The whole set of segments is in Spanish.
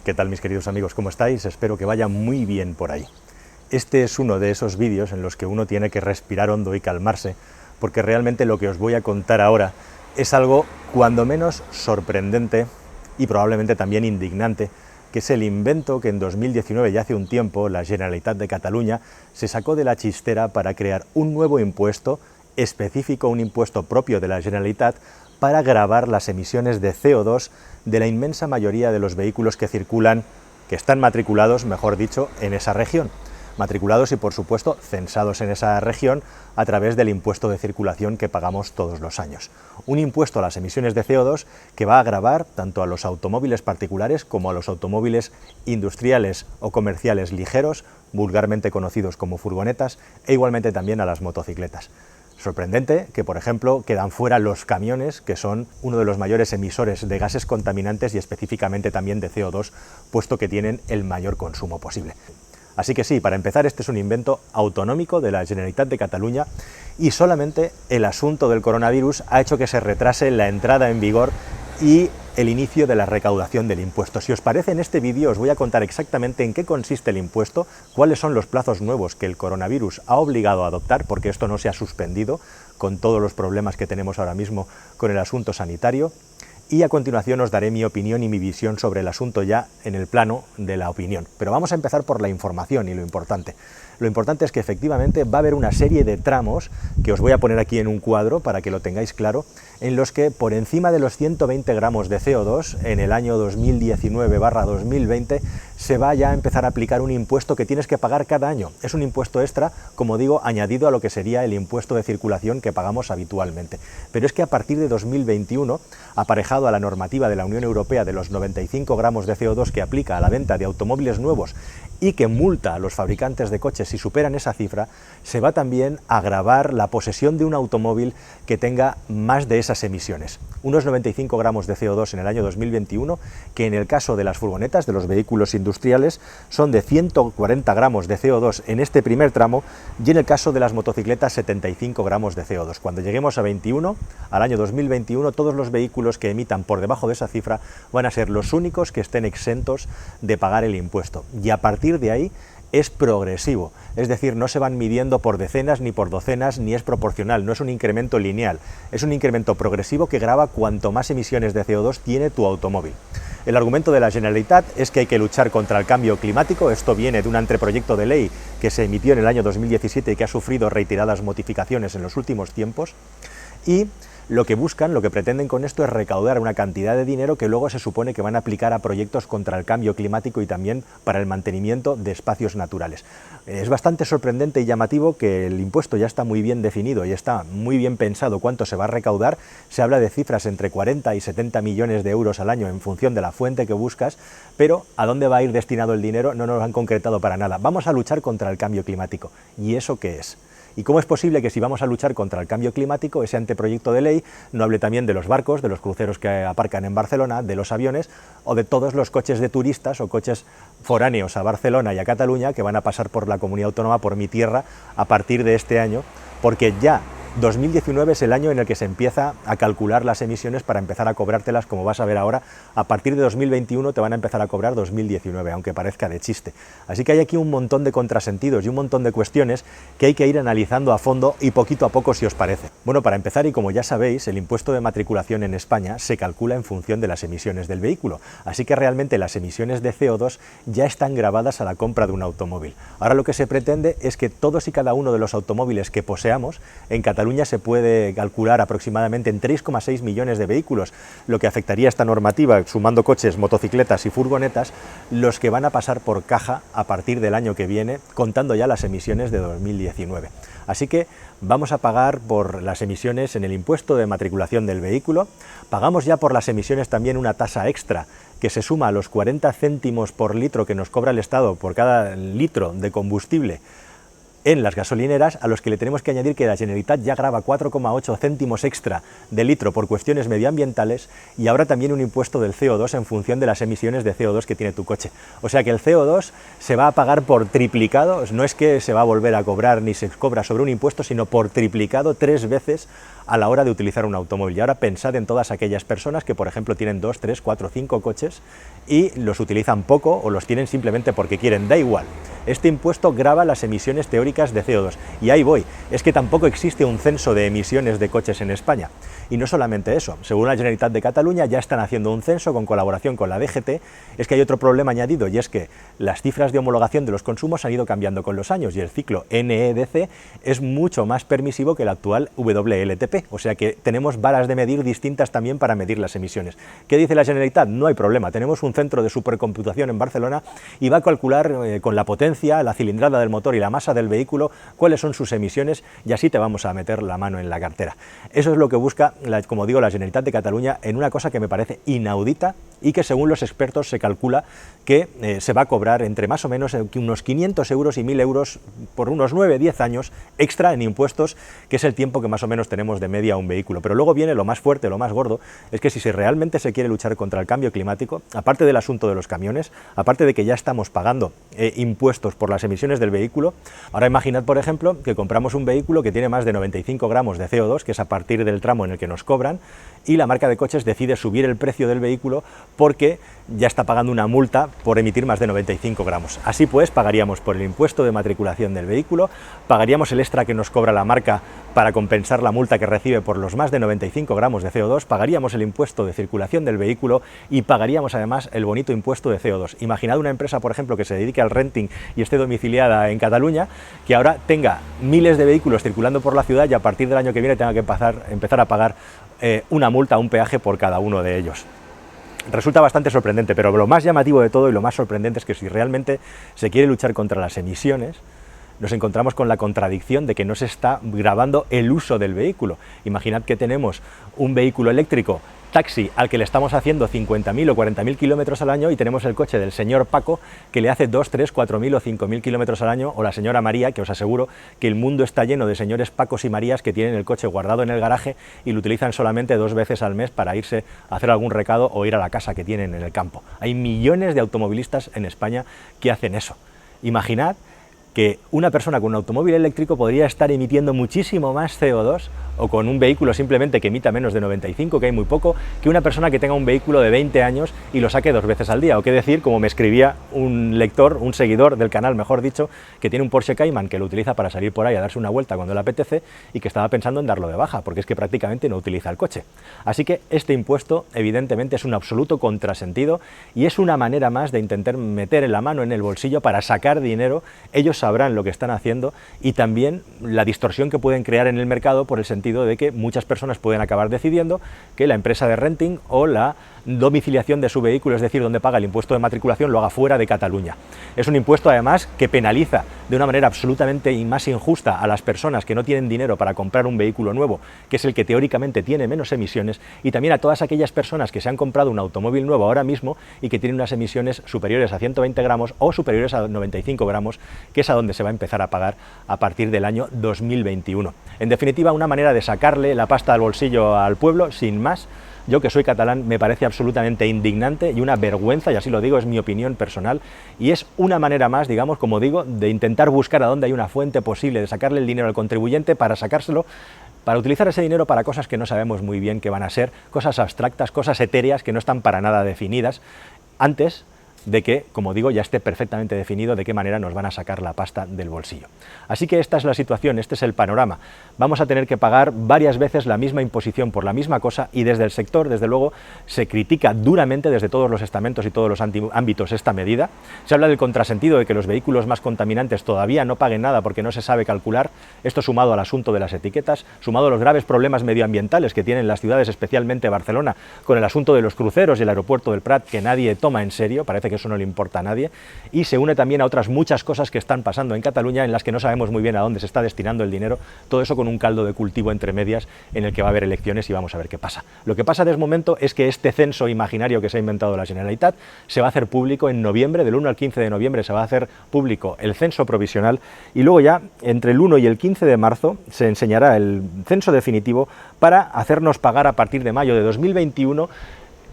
¿Qué tal, mis queridos amigos? ¿Cómo estáis? Espero que vaya muy bien por ahí. Este es uno de esos vídeos en los que uno tiene que respirar hondo y calmarse, porque realmente lo que os voy a contar ahora es algo cuando menos sorprendente y probablemente también indignante, que es el invento que en 2019, ya hace un tiempo, la Generalitat de Cataluña se sacó de la chistera para crear un nuevo impuesto específico, un impuesto propio de la Generalitat, para gravar las emisiones de CO2 de la inmensa mayoría de los vehículos que circulan, que están matriculados, mejor dicho, en esa región. Matriculados y, por supuesto, censados en esa región a través del impuesto de circulación que pagamos todos los años. Un impuesto a las emisiones de CO2 que va a gravar tanto a los automóviles particulares como a los automóviles industriales o comerciales ligeros, vulgarmente conocidos como furgonetas, e igualmente también a las motocicletas. Sorprendente que, por ejemplo, quedan fuera los camiones, que son uno de los mayores emisores de gases contaminantes y específicamente también de CO2, puesto que tienen el mayor consumo posible. Así que sí, para empezar, este es un invento autonómico de la Generalitat de Cataluña y solamente el asunto del coronavirus ha hecho que se retrase la entrada en vigor y el inicio de la recaudación del impuesto. Si os parece, en este vídeo os voy a contar exactamente en qué consiste el impuesto, cuáles son los plazos nuevos que el coronavirus ha obligado a adoptar, porque esto no se ha suspendido con todos los problemas que tenemos ahora mismo con el asunto sanitario, y a continuación os daré mi opinión y mi visión sobre el asunto ya en el plano de la opinión. Pero vamos a empezar por la información y lo importante. Lo importante es que efectivamente va a haber una serie de tramos, que os voy a poner aquí en un cuadro para que lo tengáis claro, en los que por encima de los 120 gramos de CO2 en el año 2019/2020 se va ya a empezar a aplicar un impuesto que tienes que pagar cada año. Es un impuesto extra, como digo, añadido a lo que sería el impuesto de circulación que pagamos habitualmente. Pero es que a partir de 2021, aparejado a la normativa de la Unión Europea de los 95 gramos de CO2 que aplica a la venta de automóviles nuevos y que multa a los fabricantes de coches si superan esa cifra, se va también a gravar la posesión de un automóvil que tenga más de esas emisiones. Unos 95 gramos de CO2 en el año 2021, que en el caso de las furgonetas, de los vehículos industriales, son de 140 gramos de CO2 en este primer tramo, y en el caso de las motocicletas 75 gramos de CO2. Cuando lleguemos a 21, al año 2021, todos los vehículos que emitan por debajo de esa cifra van a ser los únicos que estén exentos de pagar el impuesto. Y a partir de ahí es progresivo, es decir, no se van midiendo por decenas ni por docenas, ni es proporcional, no es un incremento lineal, es un incremento progresivo que grava cuanto más emisiones de CO2 tiene tu automóvil. El argumento de la Generalitat es que hay que luchar contra el cambio climático. Esto viene de un anteproyecto de ley que se emitió en el año 2017 y que ha sufrido reiteradas modificaciones en los últimos tiempos, y lo que buscan, lo que pretenden con esto es recaudar una cantidad de dinero que luego se supone que van a aplicar a proyectos contra el cambio climático y también para el mantenimiento de espacios naturales. Es bastante sorprendente y llamativo que el impuesto ya está muy bien definido y está muy bien pensado cuánto se va a recaudar. Se habla de cifras entre 40 y 70 millones de euros al año en función de la fuente que buscas, pero ¿a dónde va a ir destinado el dinero? No nos lo han concretado para nada. Vamos a luchar contra el cambio climático. ¿Y eso qué es? ¿Y cómo es posible que si vamos a luchar contra el cambio climático, ese anteproyecto de ley no hable también de los barcos, de los cruceros que aparcan en Barcelona, de los aviones o de todos los coches de turistas o coches foráneos a Barcelona y a Cataluña que van a pasar por la comunidad autónoma, por mi tierra, a partir de este año? Porque ya 2019 es el año en el que se empieza a calcular las emisiones para empezar a cobrártelas, como vas a ver ahora. A partir de 2021 te van a empezar a cobrar 2019, aunque parezca de chiste. Así que hay aquí un montón de contrasentidos y un montón de cuestiones que hay que ir analizando a fondo y poquito a poco, si os parece. Bueno, para empezar, y como ya sabéis, el impuesto de matriculación en España se calcula en función de las emisiones del vehículo, así que realmente las emisiones de CO2 ya están gravadas a la compra de un automóvil. Ahora lo que se pretende es que todos y cada uno de los automóviles que poseamos, en Cataluña se puede calcular aproximadamente en 3,6 millones de vehículos, lo que afectaría esta normativa, sumando coches, motocicletas y furgonetas, los que van a pasar por caja a partir del año que viene, contando ya las emisiones de 2019. Así que vamos a pagar por las emisiones en el impuesto de matriculación del vehículo, pagamos ya por las emisiones también una tasa extra que se suma a los 40 céntimos por litro que nos cobra el Estado por cada litro de combustible en las gasolineras, a los que le tenemos que añadir que la Generalitat ya grava 4,8 céntimos extra de litro por cuestiones medioambientales, y ahora también un impuesto del CO2 en función de las emisiones de CO2 que tiene tu coche. O sea que el CO2 se va a pagar por triplicado, no es que se va a volver a cobrar ni se cobra sobre un impuesto, sino por triplicado 3 veces a la hora de utilizar un automóvil. Y ahora pensad en todas aquellas personas que, por ejemplo, tienen 2, 3, 4, 5 coches y los utilizan poco o los tienen simplemente porque quieren, da igual. Este impuesto grava las emisiones teóricas de CO2. Y ahí voy, es que tampoco existe un censo de emisiones de coches en España. Y no solamente eso, según la Generalitat de Cataluña ya están haciendo un censo con colaboración con la DGT, es que hay otro problema añadido y es que las cifras de homologación de los consumos han ido cambiando con los años y el ciclo NEDC es mucho más permisivo que el actual WLTP, o sea que tenemos varas de medir distintas también para medir las emisiones. ¿Qué dice la Generalitat? No hay problema, tenemos un centro de supercomputación en Barcelona y va a calcular con la potencia, la cilindrada del motor y la masa del vehículo cuáles son sus emisiones y así te vamos a meter la mano en la cartera. Eso es lo que busca, como digo, la Generalitat de Cataluña en una cosa que me parece inaudita y que según los expertos se calcula que se va a cobrar entre más o menos unos 500 euros y 1.000 euros por unos 9-10 años extra en impuestos, que es el tiempo que más o menos tenemos de media a un vehículo. Pero luego viene lo más fuerte, lo más gordo, es que si realmente se quiere luchar contra el cambio climático, aparte del asunto de los camiones, aparte de que ya estamos pagando impuestos por las emisiones del vehículo, ahora imaginad, por ejemplo, que compramos un vehículo que tiene más de 95 gramos de CO2, que es a partir del tramo en el que nos cobran, y la marca de coches decide subir el precio del vehículo porque ya está pagando una multa por emitir más de 95 gramos. Así pues, pagaríamos por el impuesto de matriculación del vehículo, pagaríamos el extra que nos cobra la marca para compensar la multa que recibe por los más de 95 gramos de CO2, pagaríamos el impuesto de circulación del vehículo y pagaríamos además el bonito impuesto de CO2. Imaginad una empresa, por ejemplo, que se dedique al renting y esté domiciliada en Cataluña, que ahora tenga miles de vehículos circulando por la ciudad y a partir del año que viene tenga que empezar a pagar una multa, un peaje por cada uno de ellos. Resulta bastante sorprendente, pero lo más llamativo de todo y lo más sorprendente es que si realmente se quiere luchar contra las emisiones, nos encontramos con la contradicción de que no se está gravando el uso del vehículo. Imaginad que tenemos un vehículo eléctrico taxi al que le estamos haciendo 50.000 o 40.000 kilómetros al año y tenemos el coche del señor Paco que le hace 2, 3, 4.000 o 5.000 kilómetros al año, o la señora María, que os aseguro que el mundo está lleno de señores Pacos y Marías que tienen el coche guardado en el garaje y lo utilizan solamente 2 veces al mes para irse a hacer algún recado o ir a la casa que tienen en el campo. Hay millones de automovilistas en España que hacen eso. Imaginad que una persona con un automóvil eléctrico podría estar emitiendo muchísimo más CO2 o con un vehículo simplemente que emita menos de 95, que hay muy poco, que una persona que tenga un vehículo de 20 años y lo saque 2 veces al día. O qué decir, como me escribía un lector, un seguidor del canal, mejor dicho, que tiene un Porsche Cayman que lo utiliza para salir por ahí a darse una vuelta cuando le apetece y que estaba pensando en darlo de baja, porque es que prácticamente no utiliza el coche. Así que este impuesto evidentemente es un absoluto contrasentido y es una manera más de intentar meter la mano en el bolsillo para sacar dinero. Ellos sabrán lo que están haciendo y también la distorsión que pueden crear en el mercado por el sentido de que muchas personas pueden acabar decidiendo que la empresa de renting o la domiciliación de su vehículo, es decir, donde paga el impuesto de matriculación, lo haga fuera de Cataluña. Es un impuesto además que penaliza de una manera absolutamente y más injusta a las personas que no tienen dinero para comprar un vehículo nuevo, que es el que teóricamente tiene menos emisiones, y también a todas aquellas personas que se han comprado un automóvil nuevo ahora mismo y que tienen unas emisiones superiores a 120 gramos o superiores a 95 gramos, que es a donde se va a empezar a pagar a partir del año 2021. En definitiva, una manera de sacarle la pasta al bolsillo al pueblo, sin más. Yo, que soy catalán, me parece absolutamente indignante y una vergüenza, y así lo digo, es mi opinión personal, y es una manera más, digamos, como digo, de intentar buscar a dónde hay una fuente posible de sacarle el dinero al contribuyente para sacárselo, para utilizar ese dinero para cosas que no sabemos muy bien qué van a ser, cosas abstractas, cosas etéreas que no están para nada definidas, antes de que, como digo, ya esté perfectamente definido de qué manera nos van a sacar la pasta del bolsillo. Así que esta es la situación, este es el panorama. Vamos a tener que pagar varias veces la misma imposición por la misma cosa y desde el sector, desde luego, se critica duramente desde todos los estamentos y todos los ámbitos esta medida. Se habla del contrasentido de que los vehículos más contaminantes todavía no paguen nada porque no se sabe calcular, esto sumado al asunto de las etiquetas, sumado a los graves problemas medioambientales que tienen las ciudades, especialmente Barcelona, con el asunto de los cruceros y el aeropuerto del Prat, que nadie toma en serio, parece que eso no le importa a nadie, y se une también a otras muchas cosas que están pasando en Cataluña en las que no sabemos muy bien a dónde se está destinando el dinero, todo eso con un caldo de cultivo entre medias en el que va a haber elecciones y vamos a ver qué pasa. Lo que pasa desde momento es que este censo imaginario que se ha inventado la Generalitat se va a hacer público en noviembre, del 1 al 15 de noviembre se va a hacer público el censo provisional y luego ya entre el 1 y el 15 de marzo se enseñará el censo definitivo para hacernos pagar a partir de mayo de 2021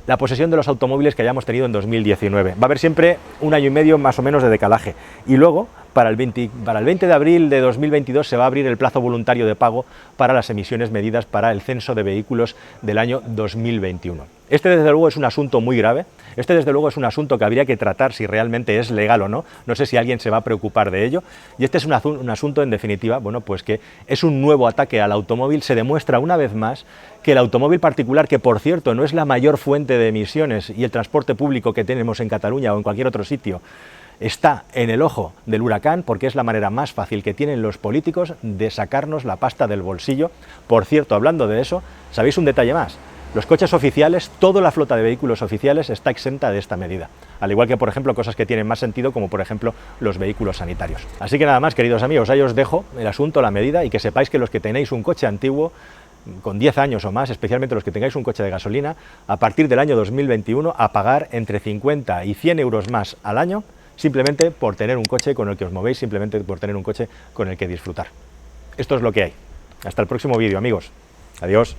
la posesión de los automóviles que hayamos tenido en 2019. Va a haber siempre un año y medio más o menos de decalaje. Y luego, para el 20 de abril de 2022 se va a abrir el plazo voluntario de pago para las emisiones medidas para el censo de vehículos del año 2021. Este desde luego es un asunto muy grave, este desde luego es un asunto que habría que tratar si realmente es legal o no, no sé si alguien se va a preocupar de ello, y este es un asunto en definitiva, bueno, pues que es un nuevo ataque al automóvil. Se demuestra una vez más que el automóvil particular, que por cierto no es la mayor fuente de emisiones, y el transporte público que tenemos en Cataluña o en cualquier otro sitio, está en el ojo del huracán, porque es la manera más fácil que tienen los políticos de sacarnos la pasta del bolsillo. Por cierto, hablando de eso, ¿sabéis un detalle más? Los coches oficiales, toda la flota de vehículos oficiales está exenta de esta medida, al igual que, por ejemplo, cosas que tienen más sentido, como por ejemplo los vehículos sanitarios. Así que nada más, queridos amigos, ahí os dejo el asunto, la medida, y que sepáis que los que tenéis un coche antiguo, con 10 años o más, especialmente los que tengáis un coche de gasolina, a partir del año 2021 a pagar entre 50 y 100 euros más al año, simplemente por tener un coche con el que os movéis, simplemente por tener un coche con el que disfrutar. Esto es lo que hay. Hasta el próximo vídeo, amigos. Adiós.